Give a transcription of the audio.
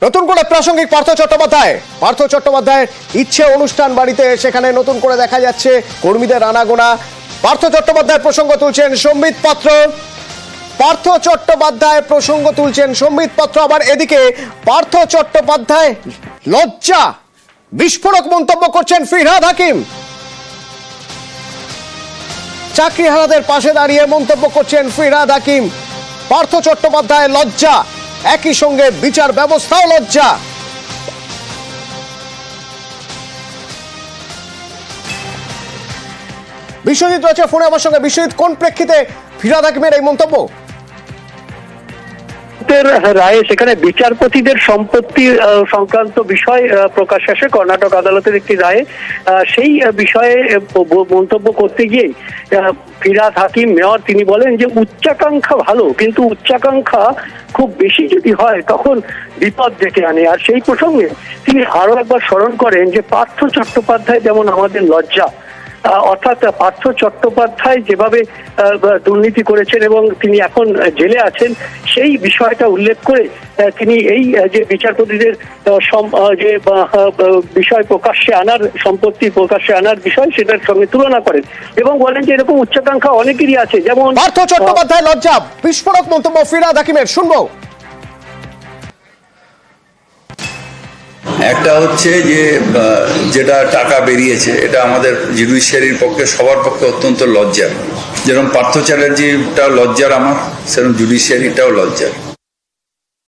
নতুন করে প্রাসঙ্গিক পার্থ চট্টোপাধ্যায়ের ইচ্ছে অনুষ্ঠান বাড়িতে, সেখানে নতুন করে দেখা যাচ্ছে কর্মীদের আনাগোনা। পার্থ চট্টোপাধ্যায়ের প্রসঙ্গ তুলছেন সম্বিত পাত্র। আবার এদিকে পার্থ চট্টোপাধ্যায় লজ্জা, বিস্ফোরক মন্তব্য করছেন ফিরহাদ হাকিম। চাকরিহারাদের পাশে দাঁড়িয়ে মন্তব্য করছেন ফিরহাদ হাকিম। পার্থ চট্টোপাধ্যায় লজ্জা, একই সঙ্গে বিচার ব্যবস্থাও লজ্জা। বিশ্বজিৎ রয়েছে ফোনে আমার সঙ্গে। বিশ্বজিৎ, কোন প্রেক্ষিতে ফিরহাদ হাকিমের এই মন্তব্য? রায়ে সেখানে বিচারপতিদের সম্পত্তি সংক্রান্ত বিষয় প্রকাশ আসে কর্ণাটক আদালতের একটি রায়ে। সেই বিষয়ে মন্তব্য করতে গিয়ে ফিরহাদ হাকিম মেয়র তিনি বলেন যে উচ্চাকাঙ্ক্ষা ভালো, কিন্তু উচ্চাকাঙ্ক্ষা খুব বেশি যদি হয় তখন বিপদ ডেকে আনে। আর সেই প্রসঙ্গে তিনি আরো একবার স্মরণ করেন যে পার্থ চট্টোপাধ্যায় যেমন আমাদের লজ্জা, অর্থাৎ পার্থ চট্টোপাধ্যায় যেভাবে দুর্নীতি করেছেন এবং তিনি এখন জেলে আছেন, সেই বিষয়টা উল্লেখ করে তিনি এই যে বিচারপতিদের যে বিষয় প্রকাশ্যে আনার, সম্পত্তি প্রকাশ্যে আনার বিষয়, সেটার সঙ্গে তুলনা করেন এবং বলেন যে এরকম উচ্চাকাঙ্ক্ষা অনেকেরই আছে। যেমন পার্থ চট্টোপাধ্যায় লজ্জা, বিস্ফোরক মন্তব্য ফিরহাদ হাকিমের, শুনবো। একটা হচ্ছে যে যেটা টাকা বেরিয়েছে, এটা আমাদের জুডিশিয়ারির পক্ষে, সবার পক্ষে অত্যন্ত লজ্জার। যেরকম পার্থ চ্যাটার্জিটা লজ্জার আমার, সেরকম জুডিশিয়ারিটাও লজ্জার।